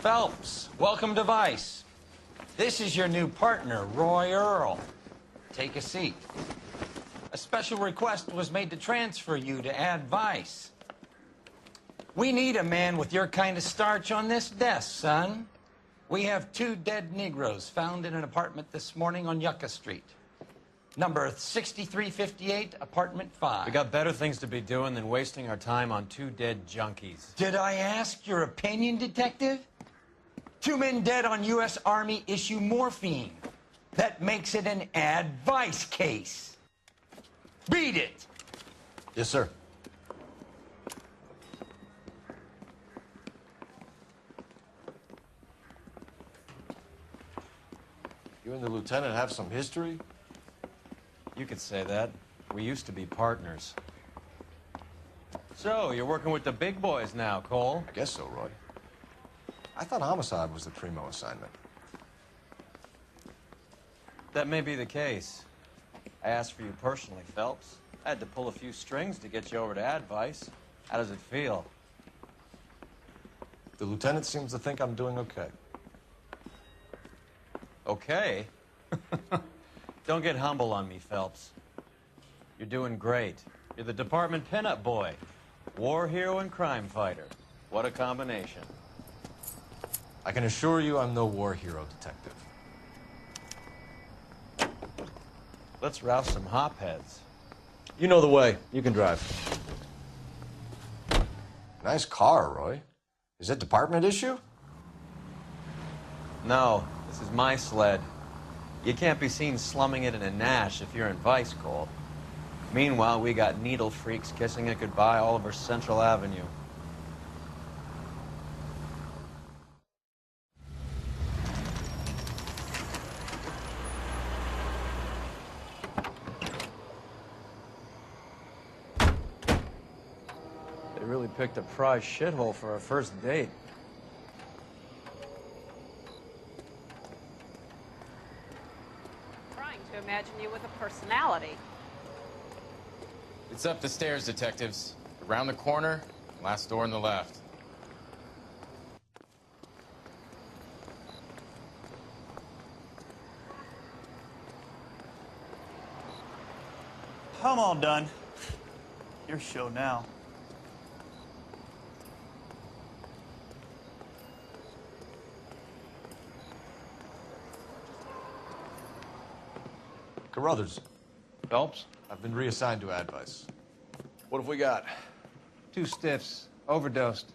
Phelps, welcome to Vice. This is your new partner, Roy Earl. Take a seat. A special request was made to transfer you to Ad Vice. We need a man with your kind of starch on this desk, son. We have 2 dead Negroes found in an apartment this morning on Yucca Street. Number 6358, apartment 5. We got better things to be doing than wasting our time on 2 dead junkies. Did I ask your opinion, detective? 2 men dead on U.S. Army issue morphine. That makes it an Ad Vice case. Beat it! Yes, sir. You and the lieutenant have some history? You could say that. We used to be partners. So, you're working with the big boys now, Cole? I guess so, Roy. I thought homicide was the primo assignment. That may be the case. I asked for you personally, Phelps. I had to pull a few strings to get you over to Ad Vice. How does it feel? The lieutenant seems to think I'm doing okay. Okay? Don't get humble on me, Phelps. You're doing great. You're the department pinup boy. War hero and crime fighter. What a combination. I can assure you I'm no war hero, detective. Let's rouse some hopheads. You know the way. You can drive. Nice car, Roy. Is it department issue? No, this is my sled. You can't be seen slumming it in a Nash if you're in Vice, Cole. Meanwhile, we got needle freaks kissing it goodbye all over Central Avenue. They really picked a prize shithole for our first date. Trying to imagine you with a personality. It's up the stairs, detectives. Around the corner, last door on the left. I'm all done. Your show now. Carruthers, Phelps? I've been reassigned to Ad Vice. What have we got? 2 stiffs, overdosed,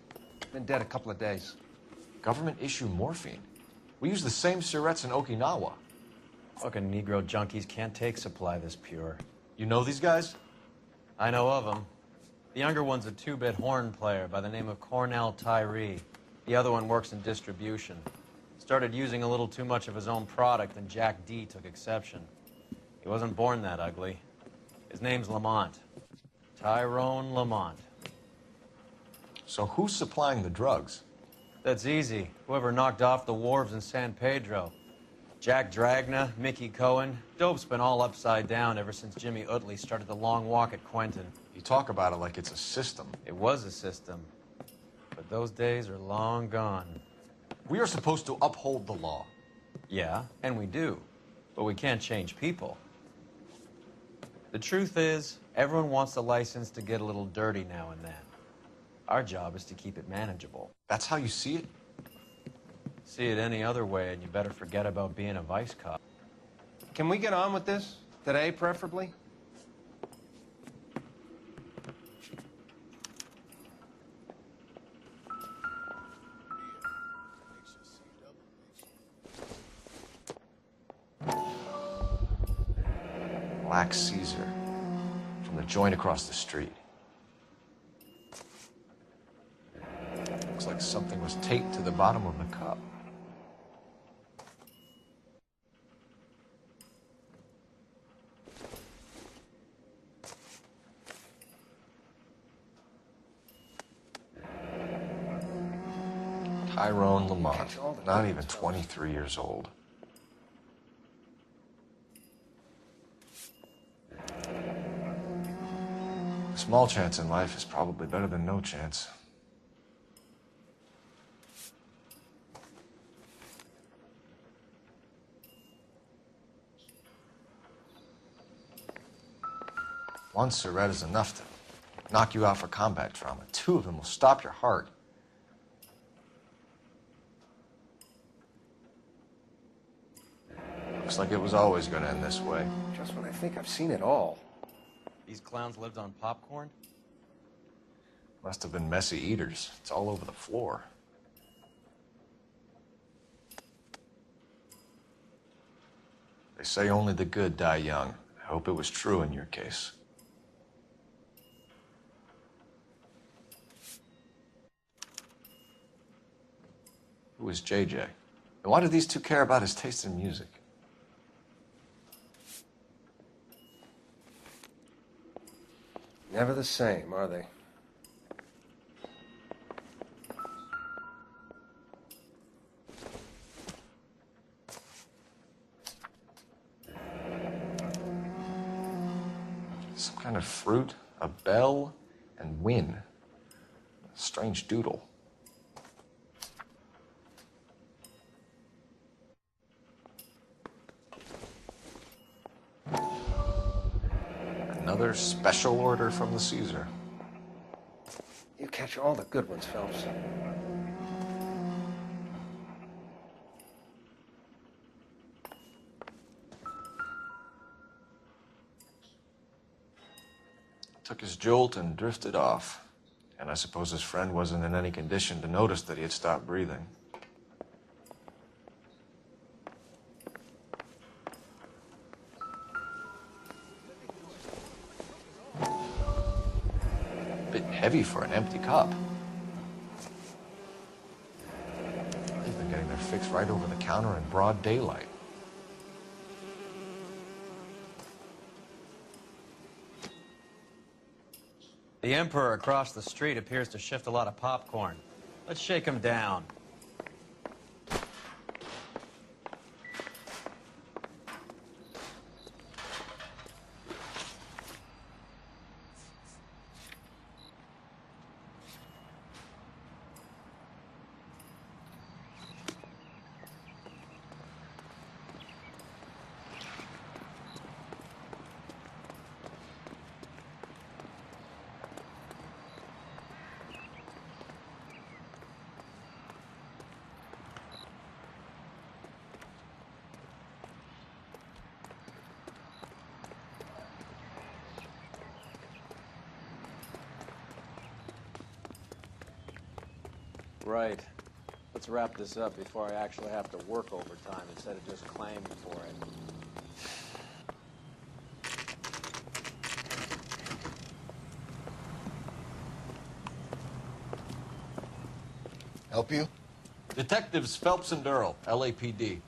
been dead a couple of days. Government issue morphine. We use the same syrettes in Okinawa. Fucking Negro junkies can't take supply this pure. You know these guys? I know of him. The younger one's a 2-bit horn player by the name of Cornell Tyree. The other one works in distribution. Started using a little too much of his own product, and Jack D took exception. He wasn't born that ugly. His name's Lamont. Tyrone Lamont. So who's supplying the drugs? That's easy. Whoever knocked off the wharves in San Pedro. Jack Dragna, Mickey Cohen. Dope's been all upside down ever since Jimmy Utley started the long walk at Quentin. You talk about it like it's a system. It was a system. But those days are long gone. We are supposed to uphold the law. Yeah, and we do. But we can't change people. The truth is, everyone wants a license to get a little dirty now and then. Our job is to keep it manageable. That's how you see it? See it any other way, and you better forget about being a vice cop. Can we get on with this? Today, preferably? Black Caesar. From the joint across the street. Looks like something was taped to the bottom of the cup. Tyrone Lamont, not even 23 years old. A small chance in life is probably better than no chance. One cigarette is enough to knock you out for combat trauma. 2 of them will stop your heart. Looks like it was always going to end this way. Just when I think I've seen it all. These clowns lived on popcorn? Must have been messy eaters. It's all over the floor. They say only the good die young. I hope it was true in your case. Who is JJ? And why do these 2 care about his taste in music? Never the same, are they? Some kind of fruit, a bell, and win. A strange doodle. Another special order from the Caesar. You catch all the good ones, Phelps. Took his jolt and drifted off. And I suppose his friend wasn't in any condition to notice that he had stopped breathing. Bit heavy for an empty cup. They've been getting their fix right over the counter in broad daylight. The Emperor across the street appears to shift a lot of popcorn. Let's shake him down. Right. Let's wrap this up before I actually have to work overtime instead of just claiming for it. Help you? Detectives Phelps and Earl, LAPD.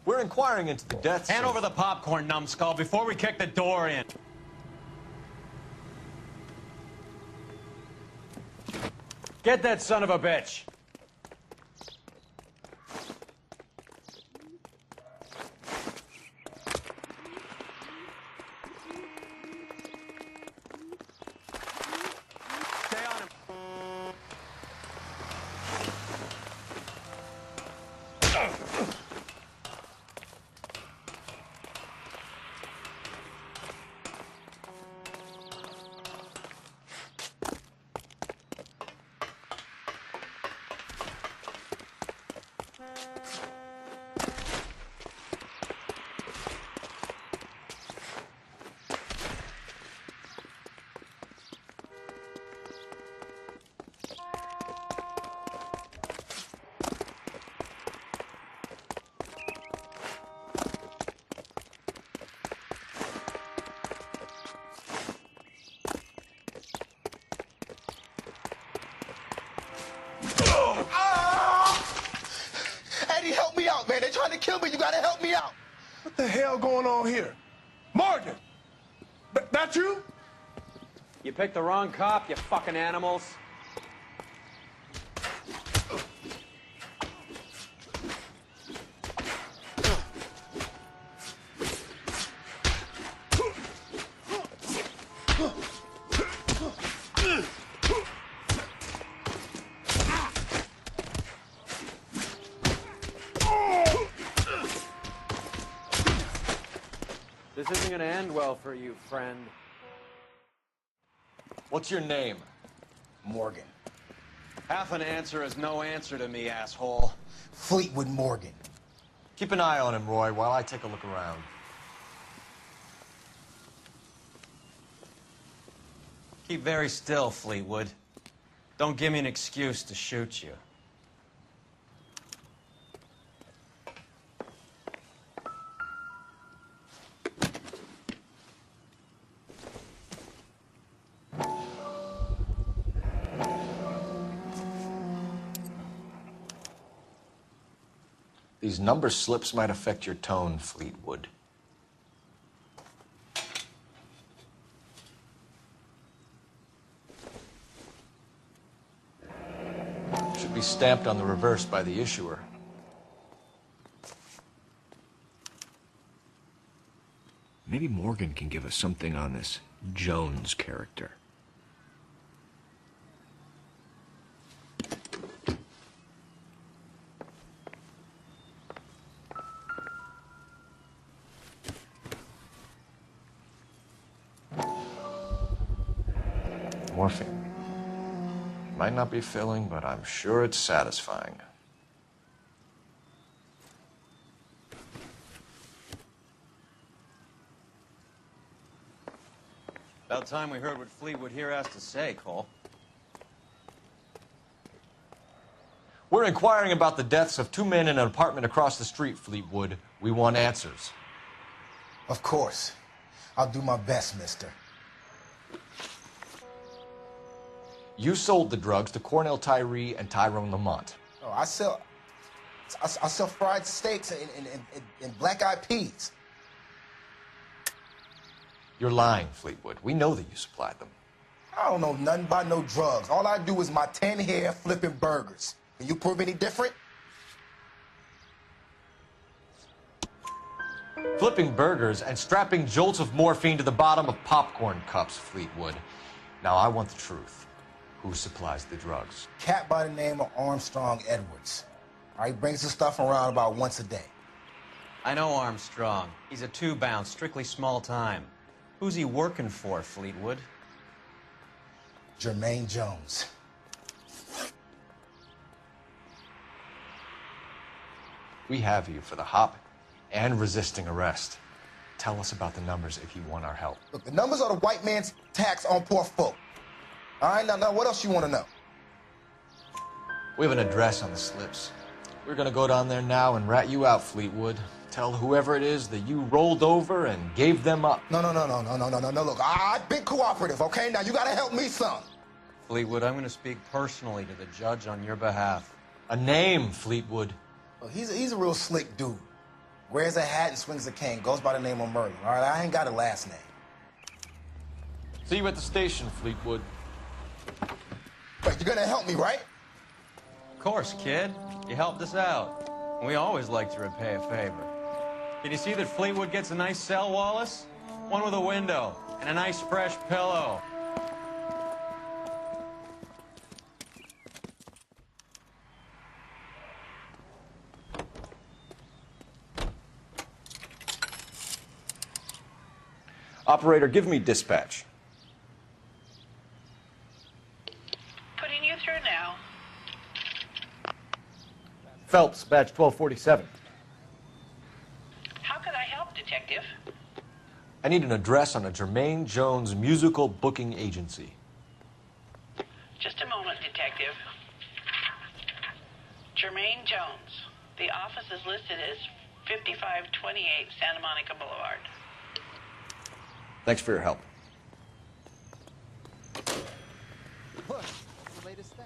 We're inquiring into the deaths Hand of... over the popcorn, numbskull, before we kick the door in. Get that son of a bitch! Stay on him. Eddie, help me out, man. They're trying to kill me. You gotta help me out. What the hell going on here? Morgan! That you? You picked the wrong cop, you fucking animals. This isn't gonna end well for you, friend. What's your name? Morgan. Half an answer is no answer to me, asshole. Fleetwood Morgan. Keep an eye on him, Roy, while I take a look around. Keep very still, Fleetwood. Don't give me an excuse to shoot you. These number slips might affect your tone, Fleetwood. Should be stamped on the reverse by the issuer. Maybe Morgan can give us something on this Jones character. Morphine. Might not be filling, but I'm sure it's satisfying. About time we heard what Fleetwood here has to say, Cole. We're inquiring about the deaths of two men in an apartment across the street, Fleetwood. We want answers. Of course. I'll do my best, mister. You sold the drugs to Cornell Tyree and Tyrone Lamont. Oh, I sell fried steaks and black-eyed peas. You're lying, Fleetwood. We know that you supplied them. I don't know nothing about no drugs. All I do is my 10 hair flipping burgers. Can you prove any different? Flipping burgers and strapping jolts of morphine to the bottom of popcorn cups, Fleetwood. Now, I want the truth. Who supplies the drugs? Cat by the name of Armstrong Edwards. All right, he brings the stuff around about once a day. I know Armstrong. He's a two-bound, strictly small time. Who's he working for, Fleetwood? Jermaine Jones. We have you for the hop and resisting arrest. Tell us about the numbers if you want our help. Look, the numbers are the white man's tax on poor folk. All right, now, what else you want to know? We have an address on the slips. We're gonna go down there now and rat you out, Fleetwood. Tell whoever it is that you rolled over and gave them up. No. Look, I've been cooperative, okay? Now, you got to help me some. Fleetwood, I'm going to speak personally to the judge on your behalf. A name, Fleetwood. Look, he's a real slick dude. Wears a hat and swings a cane. Goes by the name of Merlin, all right? I ain't got a last name. See you at the station, Fleetwood. Wait, you're gonna help me, right? Of course, kid. You helped us out. We always like to repay a favor. Did you see that Fleetwood gets a nice cell, Wallace? One with a window and a nice fresh pillow. Operator, give me dispatch. Putting you through now. Phelps, badge 1247. How could I help, Detective? I need an address on a Jermaine Jones musical booking agency. Just a moment, Detective. Jermaine Jones. The office is listed as 5528 Santa Monica Boulevard. Thanks for your help. Look, it's the latest thing.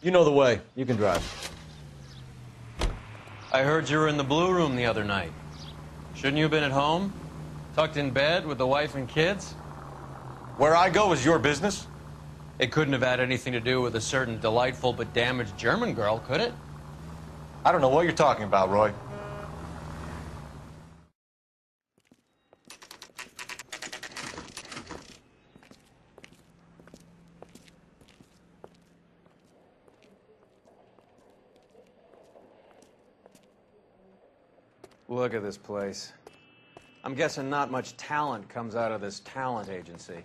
You know the way. You can drive. I heard you were in the Blue Room the other night. Shouldn't you have been at home? Tucked in bed with the wife and kids? Where I go is your business. It couldn't have had anything to do with a certain delightful but damaged German girl, could it? I don't know what you're talking about, Roy. Look at this place. I'm guessing not much talent comes out of this talent agency.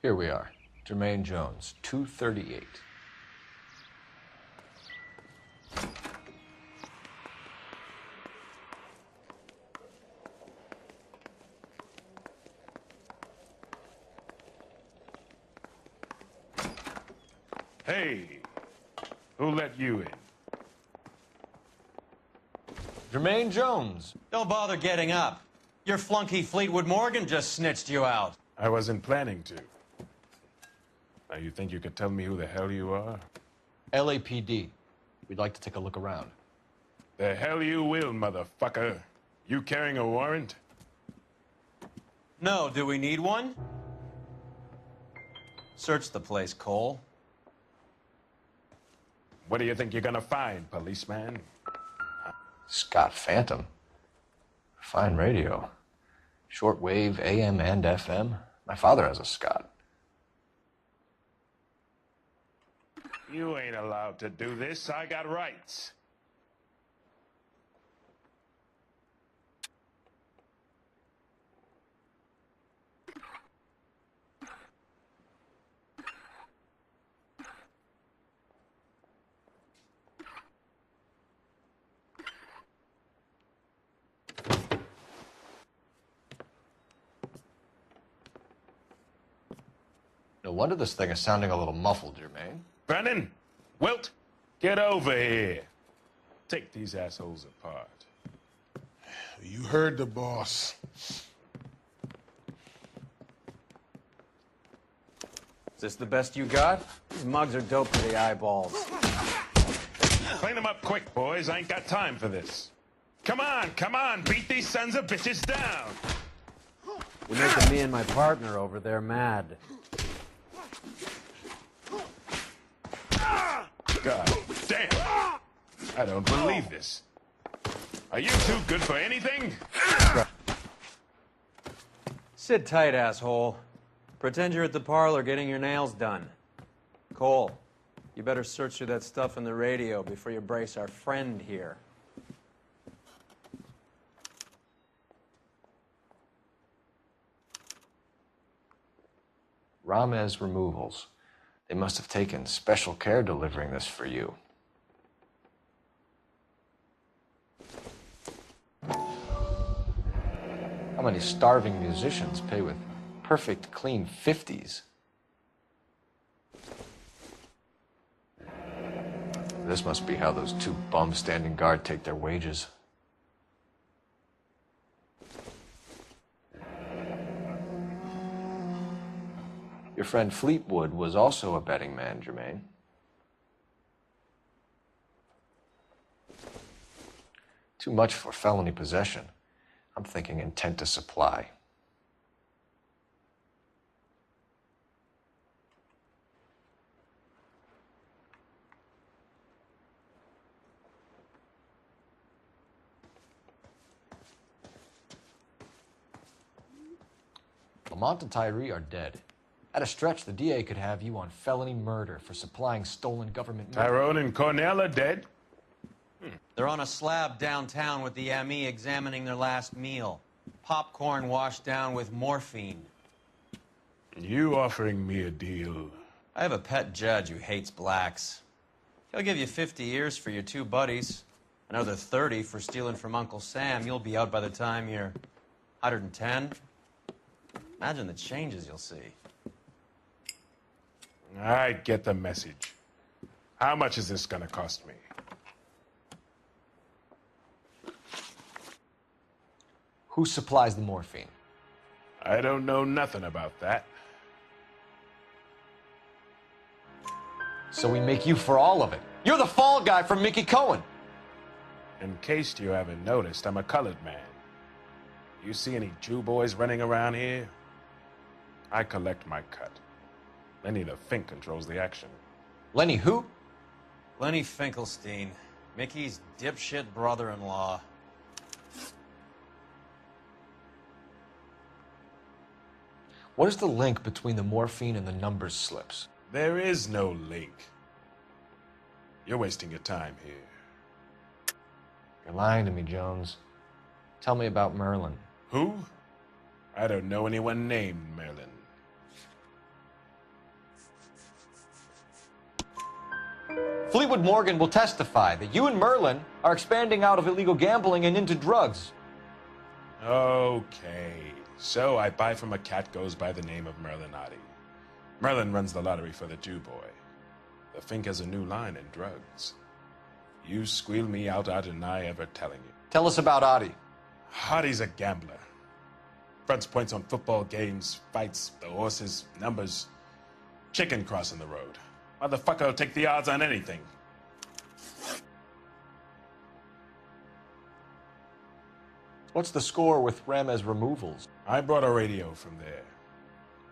Here we are. Jermaine Jones, 238. Hey, who let you in? Jermaine Jones. Don't bother getting up. Your flunky Fleetwood Morgan just snitched you out. I wasn't planning to. Now, you think you could tell me who the hell you are? LAPD. We'd like to take a look around. The hell you will, motherfucker. You carrying a warrant? No, do we need one? Search the place, Cole. What do you think you're gonna find, policeman? Scott Phantom. Fine radio. Shortwave, AM and FM. My father has a Scott. You ain't allowed to do this. I got rights. No wonder this thing is sounding a little muffled, Jermaine. Brennan, Wilt, get over here. Take these assholes apart. You heard the boss. Is this the best you got? These mugs are dope to the eyeballs. Clean them up quick, boys. I ain't got time for this. Come on, beat these sons of bitches down. You're making me and my partner over there mad. God damn. I don't believe this. Are you too good for anything? Sit tight, asshole. Pretend you're at the parlor getting your nails done. Cole, you better search through that stuff in the radio before you brace our friend here. Ramez Removals. They must have taken special care delivering this for you. How many starving musicians pay with perfect, clean 50s? This must be how those two bums standing guard take their wages. Your friend Fleetwood was also a betting man, Jermaine. Too much for felony possession. I'm thinking intent to supply. Lamont and Tyree are dead. At a stretch, the DA could have you on felony murder for supplying stolen government money. Tyrone and Cornell are dead? They're on a slab downtown with the ME examining their last meal. Popcorn washed down with morphine. You offering me a deal? I have a pet judge who hates blacks. He'll give you 50 years for your two buddies. Another 30 for stealing from Uncle Sam. You'll be out by the time you're 110. Imagine the changes you'll see. I get the message. How much is this gonna cost me? Who supplies the morphine? I don't know nothing about that. So we make you for all of it. You're the fall guy from Mickey Cohen. In case you haven't noticed, I'm a colored man. You see any Jew boys running around here? I collect my cut. Lenny the Fink controls the action. Lenny who? Lenny Finkelstein, Mickey's dipshit brother-in-law. What is the link between the morphine and the numbers slips? There is no link. You're wasting your time here. You're lying to me, Jones. Tell me about Merlin. Who? I don't know anyone named Merlin. Fleetwood Morgan will testify that you and Merlin are expanding out of illegal gambling and into drugs. Okay, so I buy from a cat goes by the name of Merlinotti. Merlin runs the lottery for the Jew boy. The Fink has a new line in drugs. You squeal me out, I deny ever telling you. Tell us about Adi. Hardy's a gambler. Fronts points on football games, fights, the horses, numbers. Chicken crossing the road. Motherfucker will take the odds on anything. What's the score with Ramez removals? I brought a radio from there.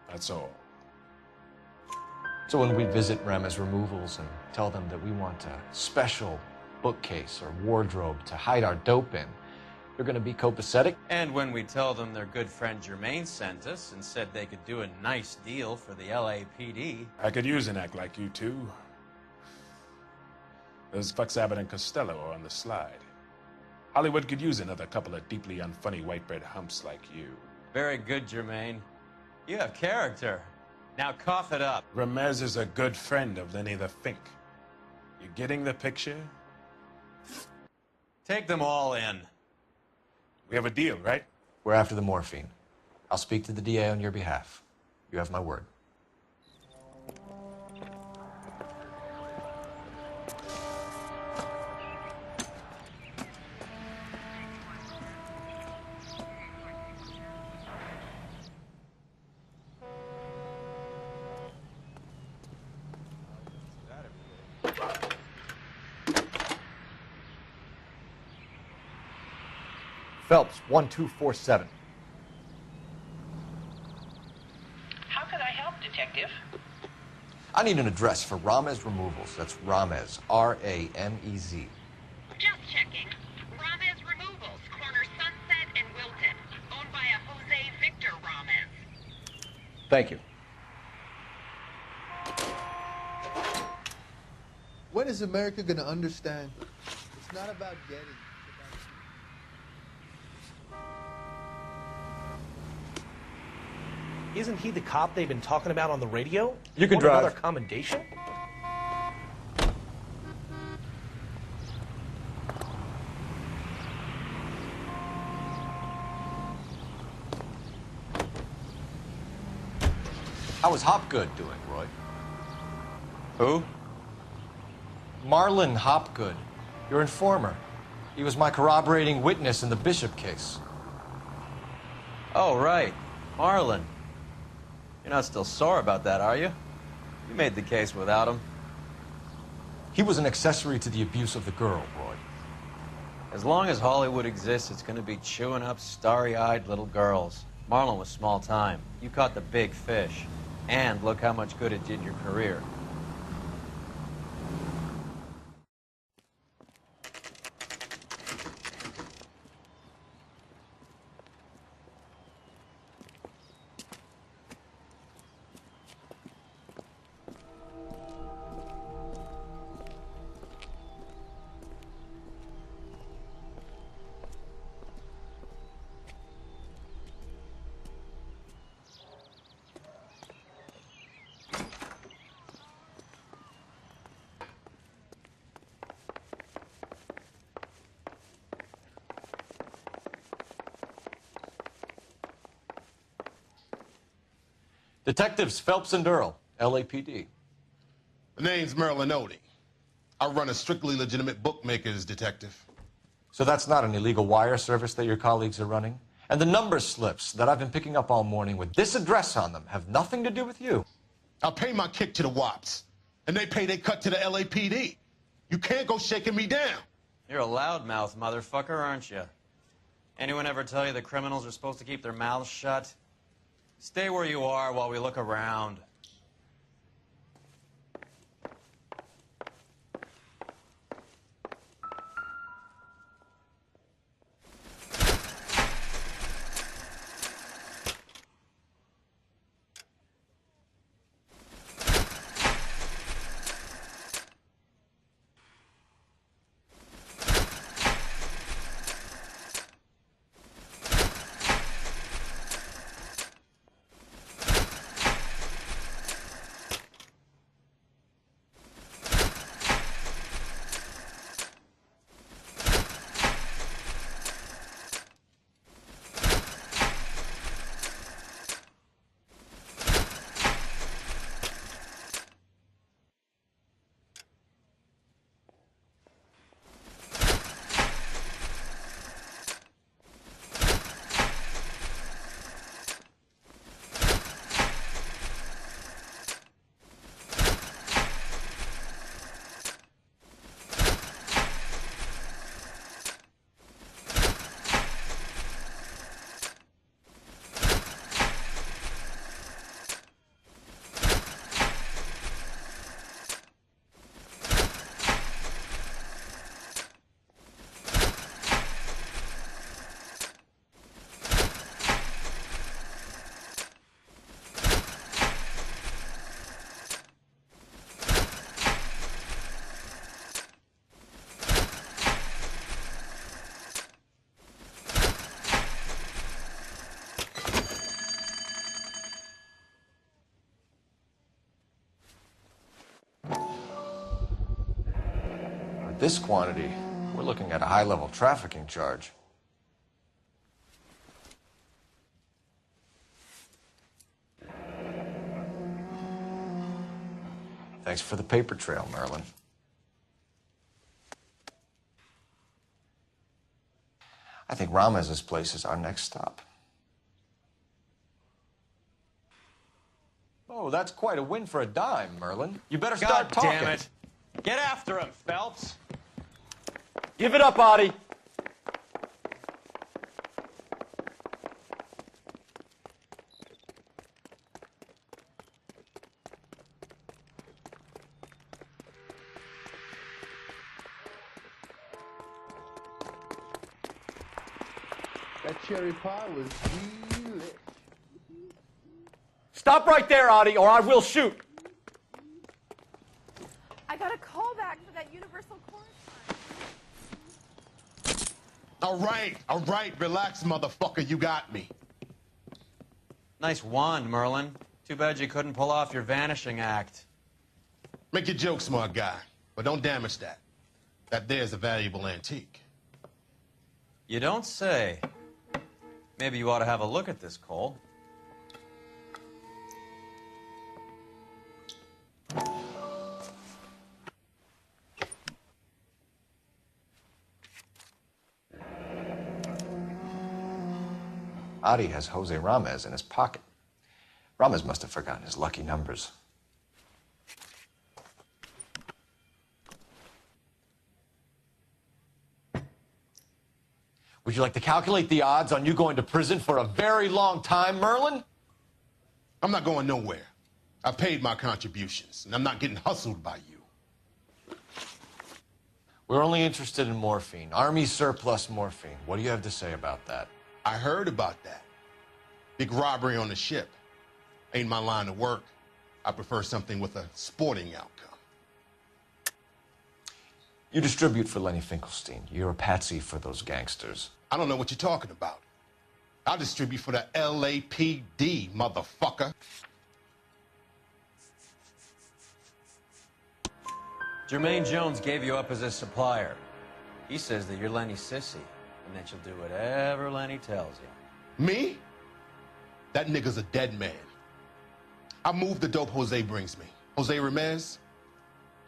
That's all. So when we visit Ramez removals and tell them that we want a special bookcase or wardrobe to hide our dope in, you're going to be copacetic? And when we tell them their good friend Jermaine sent us and said they could do a nice deal for the LAPD. I could use an act like you two. Those fucks Abbott and Costello are on the slide. Hollywood could use another couple of deeply unfunny white bread humps like you. Very good, Jermaine. You have character. Now cough it up. Ramez is a good friend of Lenny the Fink. You getting the picture? Take them all in. We have a deal, right? We're after the morphine. I'll speak to the DA on your behalf. You have my word. Phelps, 1247. How could I help, Detective? I need an address for Ramez Removals. That's Ramez, R-A-M-E-Z. Just checking. Ramez Removals, corner Sunset and Wilton. Owned by a Jose Victor Ramez. Thank you. When is America going to understand? It's not about getting. Isn't he the cop they've been talking about on the radio? You can Want drive. Another commendation? How is Hopgood doing, Roy? Who? Marlon Hopgood, your informer. He was my corroborating witness in the Bishop case. Oh, right. Marlon. You're not still sore about that, are you? You made the case without him. He was an accessory to the abuse of the girl, Roy. As long as Hollywood exists, it's going to be chewing up starry-eyed little girls. Marlon was small time. You caught the big fish. And look how much good it did your career. Detectives Phelps and Earl, LAPD. The name's Merlin Odie. I run a strictly legitimate bookmaker's detective. So that's not an illegal wire service that your colleagues are running? And the number slips that I've been picking up all morning with this address on them have nothing to do with you? I pay my kick to the WAPs, and they pay their cut to the LAPD. You can't go shaking me down. You're a loudmouth motherfucker, aren't you? Anyone ever tell you the criminals are supposed to keep their mouths shut? Stay where you are while we look around. At this quantity, we're looking at a high-level trafficking charge. Thanks for the paper trail, Merlin. I think Ramez's place is our next stop. Oh, that's quite a win for a dime, Merlin. You better start talking. God damn it. Get after him, Phelps. Give it up, Adi. That cherry pie was delish. Stop right there, Adi, or I will shoot. I got a call back for that universal correspondent. All right, relax, motherfucker, you got me. Nice wand, Merlin. Too bad you couldn't pull off your vanishing act. Make your joke, smart guy, but don't damage that. That there's a valuable antique. You don't say. Maybe you ought to have a look at this, Cole. Adi has Jose Ramez in his pocket. Ramez must have forgotten his lucky numbers. Would you like to calculate the odds on you going to prison for a very long time, Merlin? I'm not going nowhere. I paid my contributions, and I'm not getting hustled by you. We're only interested in morphine. Army surplus morphine. What do you have to say about that? I heard about that. Big robbery on the ship. Ain't my line of work. I prefer something with a sporting outcome. You distribute for Lenny Finkelstein. You're a patsy for those gangsters. I don't know what you're talking about. I'll distribute for the LAPD, motherfucker. Jermaine Jones gave you up as his supplier. He says that you're Lenny's sissy, and that you'll do whatever Lenny tells you. Me? That nigga's a dead man. I moved the dope Jose brings me. Jose Ramez?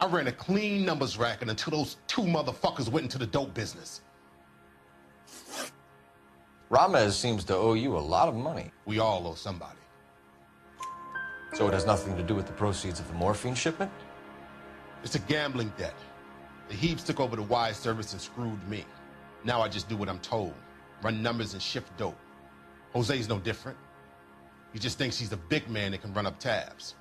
I ran a clean numbers racket until those two motherfuckers went into the dope business. Ramez seems to owe you a lot of money. We all owe somebody. So it has nothing to do with the proceeds of the morphine shipment? It's a gambling debt. The Heaps took over the wire service and screwed me. Now I just do what I'm told. Run numbers and shift dope. Jose's no different. He just thinks he's the big man that can run up tabs.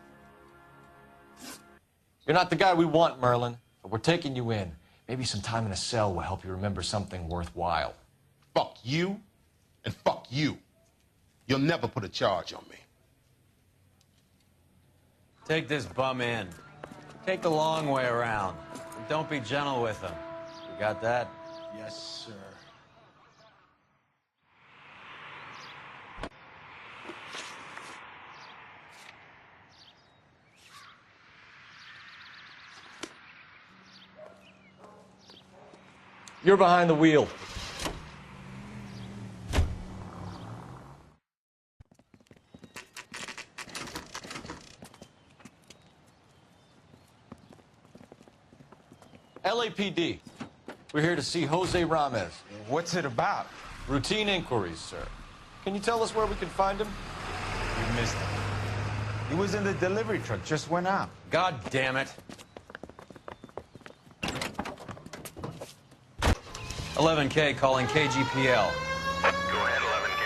You're not the guy we want, Merlin, but we're taking you in. Maybe some time in a cell will help you remember something worthwhile. Fuck you, and fuck you. You'll never put a charge on me. Take this bum in. Take the long way around. And don't be gentle with him. You got that? Yes, sir. You're behind the wheel. LAPD. We're here to see Jose Ramez. What's it about? Routine inquiries, sir. Can you tell us where we can find him? You missed him. He was in the delivery truck, just went out. God damn it. 11K calling KGPL. Go ahead, 11K.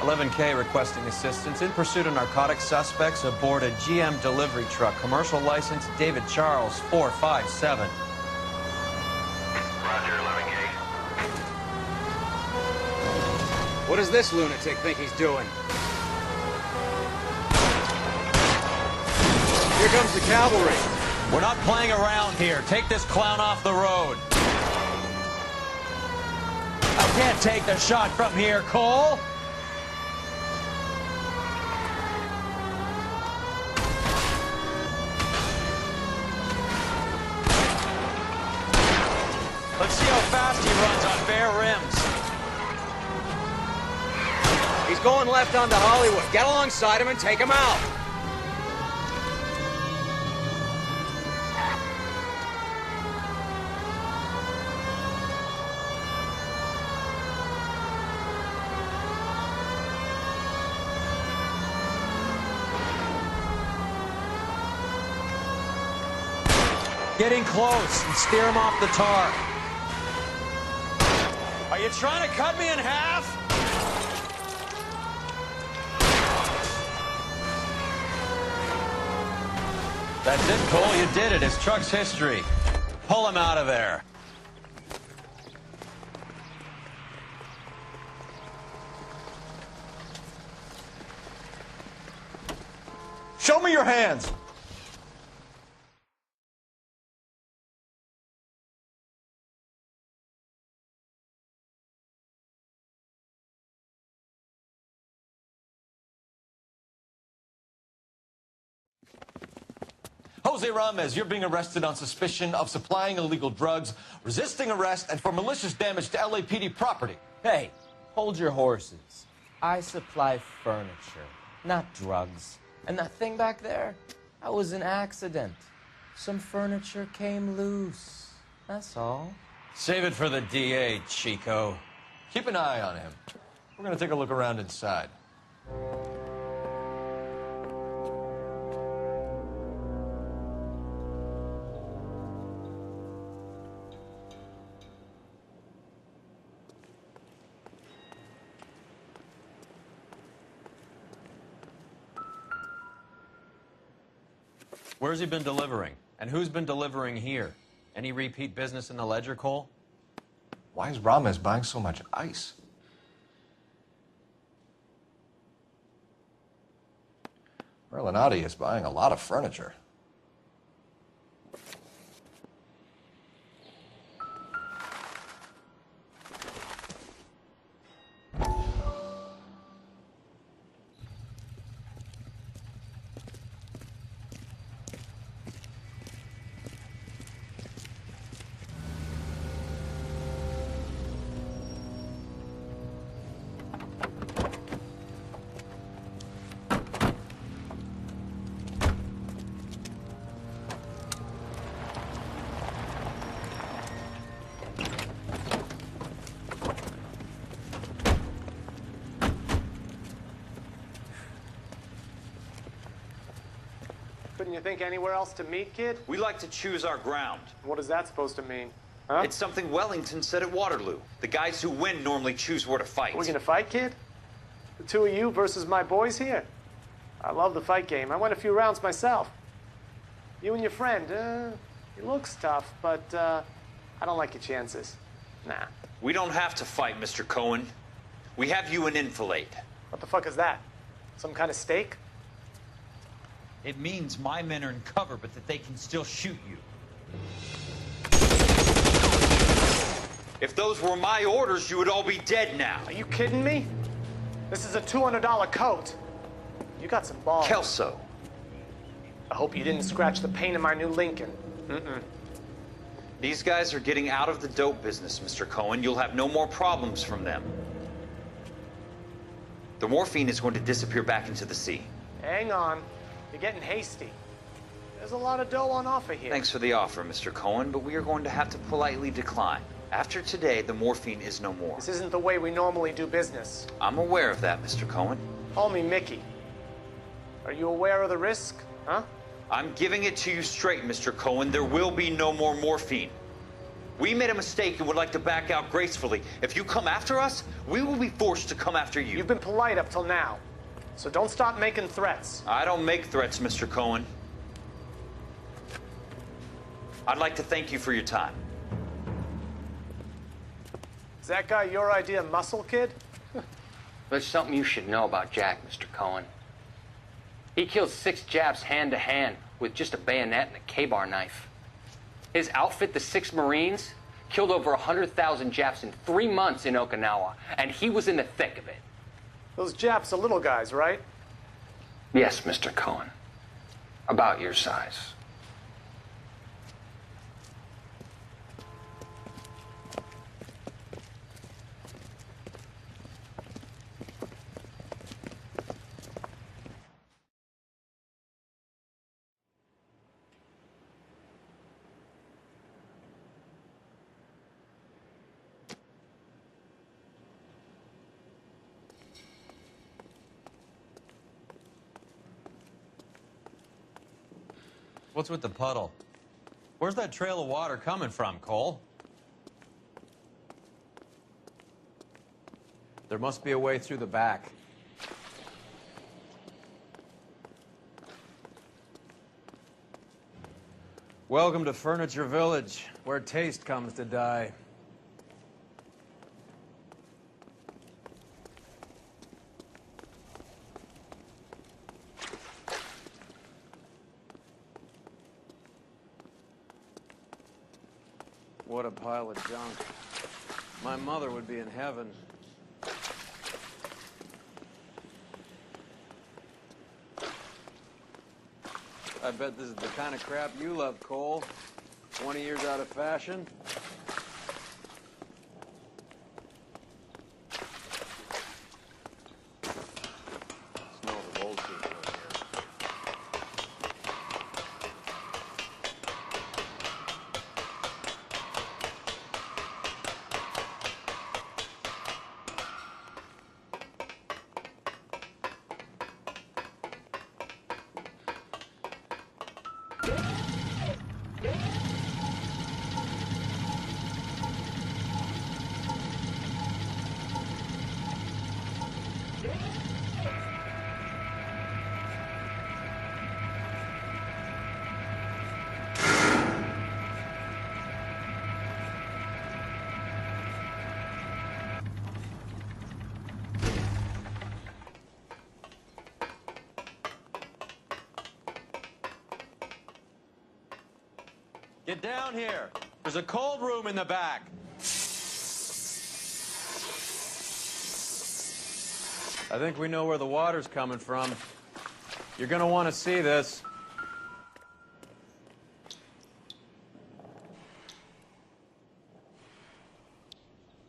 11K requesting assistance in pursuit of narcotic suspects aboard a GM delivery truck. Commercial license David Charles 457. Roger, 11K. What does this lunatic think he's doing? Here comes the cavalry. We're not playing around here. Take this clown off the road. I can't take the shot from here, Cole. spare rims. He's going left onto Hollywood. Get alongside him and take him out. Getting close and steer him off the tar. Are you trying to cut me in half? That's it, Cole. You did it. His truck's history. Pull him out of there. Show me your hands. Jose Ramos, you're being arrested on suspicion of supplying illegal drugs, resisting arrest, and for malicious damage to LAPD property. Hey, hold your horses. I supply furniture, not drugs. And that thing back there, that was an accident. Some furniture came loose. That's all. Save it for the DA, Chico. Keep an eye on him. We're gonna take a look around inside. Where's he been delivering? And who's been delivering here? Any repeat business in the ledger, Cole? Why is Ramos buying so much ice? Merlinotti is buying a lot of furniture. Couldn't you think anywhere else to meet, kid? We like to choose our ground. What is that supposed to mean? Huh? It's something Wellington said at Waterloo. The guys who win normally choose where to fight. Are we gonna fight, kid? The two of you versus my boys here? I love the fight game. I went a few rounds myself. You and your friend, he looks tough, but I don't like your chances. Nah. We don't have to fight, Mr. Cohen. We have you an enfilade. What the fuck is that? Some kind of steak? It means my men are in cover, but that they can still shoot you. If those were my orders, you would all be dead now. Are you kidding me? This is a $200 coat. You got some balls. Kelso. I hope you didn't scratch the paint of my new Lincoln. Mm-mm. These guys are getting out of the dope business, Mr. Cohen. You'll have no more problems from them. The morphine is going to disappear back into the sea. Hang on. You're getting hasty. There's a lot of dough on offer here. Thanks for the offer, Mr. Cohen, but we are going to have to politely decline. After today, the morphine is no more. This isn't the way we normally do business. I'm aware of that, Mr. Cohen. Call me Mickey. Are you aware of the risk, huh? I'm giving it to you straight, Mr. Cohen. There will be no more morphine. We made a mistake and would like to back out gracefully. If you come after us, we will be forced to come after you. You've been polite up till now, so don't stop making threats. I don't make threats, Mr. Cohen. I'd like to thank you for your time. Is that guy your idea of muscle, kid? There's something you should know about Jack, Mr. Cohen. He killed 6 Japs hand-to-hand with just a bayonet and a K-bar knife. His outfit, the 6 Marines, killed over 100,000 Japs in 3 months in Okinawa, and he was in the thick of it. Those Japs are little guys, right? Yes, Mr. Cohen. About your size. What's with the puddle? Where's that trail of water coming from, Cole? There must be a way through the back. Welcome to Furniture Village, where taste comes to die. What a pile of junk. My mother would be in heaven. I bet this is the kind of crap you love, Cole. 20 years out of fashion. Smells of old people in here. Get down here. There's a cold room in the back. I think we know where the water's coming from. You're gonna want to see this.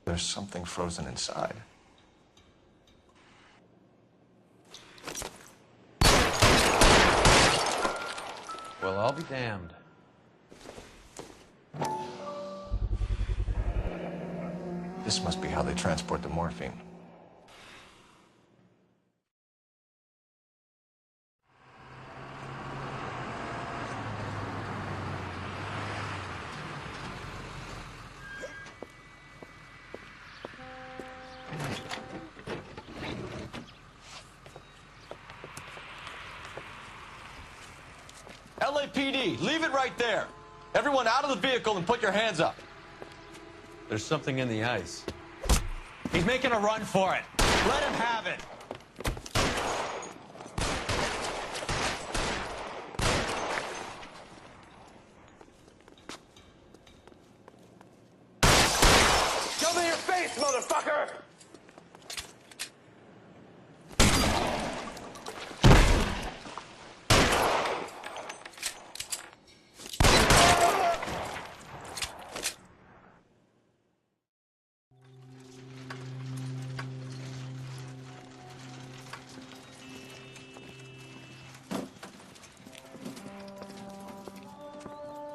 There's something frozen inside. Well, I'll be damned. This must be how they transport the morphine. LAPD, leave it right there. Everyone out of the vehicle and put your hands up. There's something in the ice. He's making a run for it. Let him have it. Show me your face, motherfucker!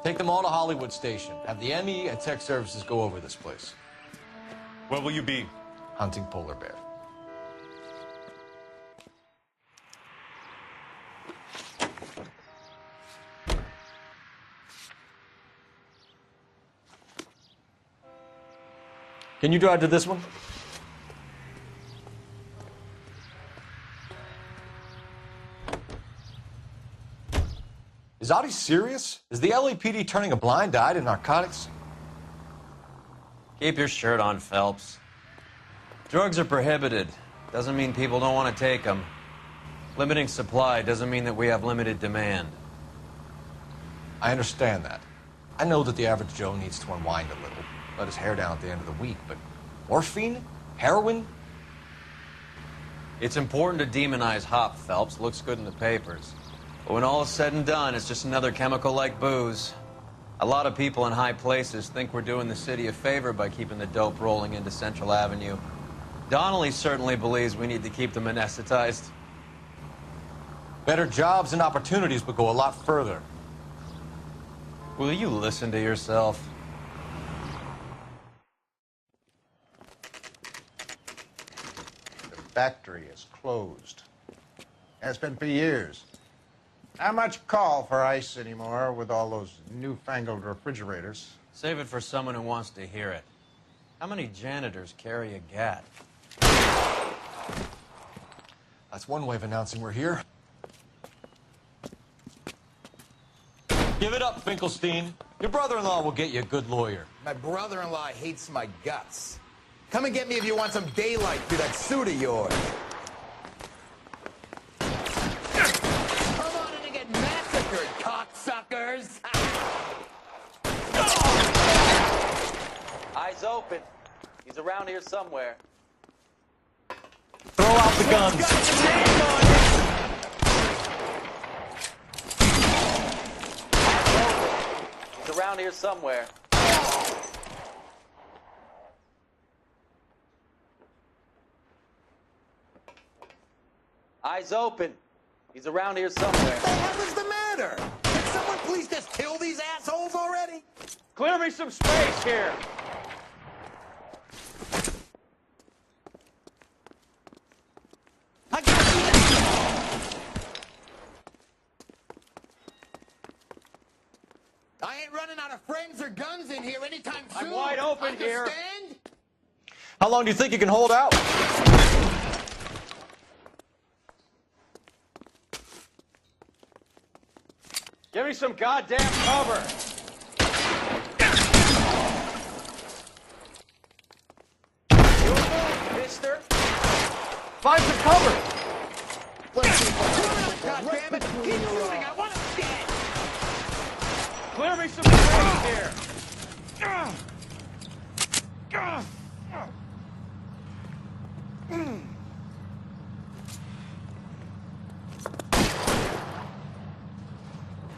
Take them all to Hollywood Station. Have the ME and Tech Services go over this place. Where will you be? Hunting polar bear. Can you drive to this one? Is Audie serious? Is the LAPD turning a blind eye to narcotics? Keep your shirt on, Phelps. Drugs are prohibited. Doesn't mean people don't want to take them. Limiting supply doesn't mean that we have limited demand. I understand that. I know that the average Joe needs to unwind a little, let his hair down at the end of the week, but morphine? Heroin? It's important to demonize hop, Phelps. Looks good in the papers. But when all is said and done, it's just another chemical like booze. A lot of people in high places think we're doing the city a favor by keeping the dope rolling into Central Avenue. Donnelly certainly believes we need to keep them anesthetized. Better jobs and opportunities would go a lot further. Will you listen to yourself? The factory is closed. Has been for years. Not much call for ice anymore with all those newfangled refrigerators. Save it for someone who wants to hear it. How many janitors carry a gat? That's one way of announcing we're here. Give it up, Finkelstein. Your brother-in-law will get you a good lawyer. My brother-in-law hates my guts. Come and get me if you want some daylight through that suit of yours. Come on in and get massacred, cocksuckers! Eyes open. He's around here somewhere. Throw out the guns. He's around here somewhere. Eyes open. He's around here somewhere. What the hell is the matter? Can someone please just kill these assholes already? Clear me some space here. I ain't running out of friends or guns in here anytime soon. I'm wide open here. Understand? How long do you think you can hold out? Give me some goddamn cover. You move, mister. Find some cover. God damn it! Keep shooting! I want him dead! Clear me some space here.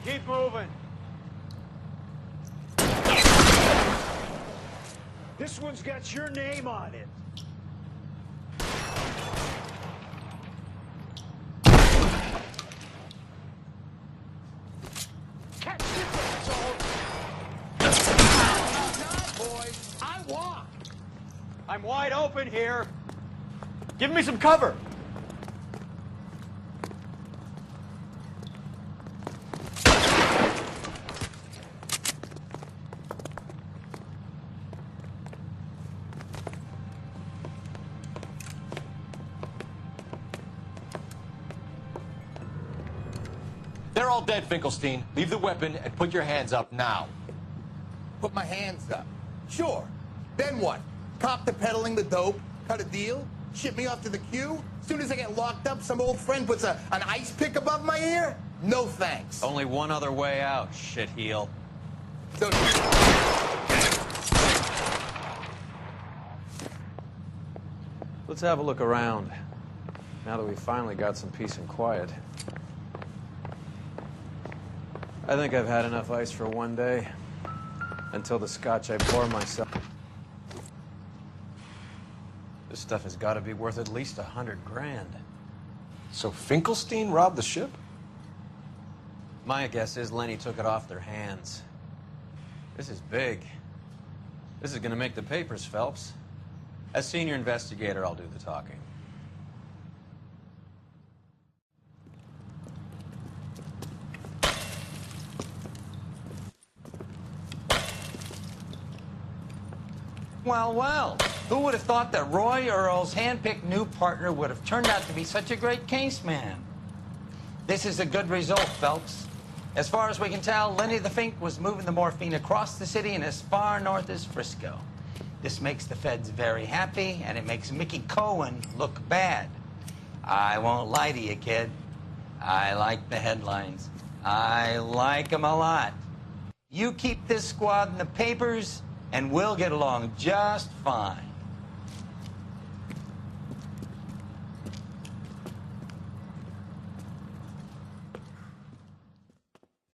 Keep moving. This one's got your name on it. Catch this asshole! Boys, I walk! I'm wide open here. Give me some cover. They're all dead, Finkelstein. Leave the weapon and put your hands up now. Put my hands up. Sure. Then what? Cop to peddling the dope? Cut a deal? Ship me off to the queue? Soon as I get locked up, some old friend puts an ice pick above my ear? No thanks. Only one other way out, shitheel. So Let's have a look around. Now that we finally got some peace and quiet. I think I've had enough ice for one day. Until the scotch I pour myself. This stuff has got to be worth at least $100 grand. So Finkelstein robbed the ship? My guess is Lenny took it off their hands. This is big. This is going to make the papers, Phelps. As senior investigator, I'll do the talking. Well, well, who would have thought that Roy Earl's hand-picked new partner would have turned out to be such a great case man? This is a good result, Phelps. As far as we can tell, Lenny the Fink was moving the morphine across the city and as far north as Frisco. This makes the feds very happy, and it makes Mickey Cohen look bad. I won't lie to you, kid. I like the headlines. I like them a lot. You keep this squad in the papers, and we'll get along just fine.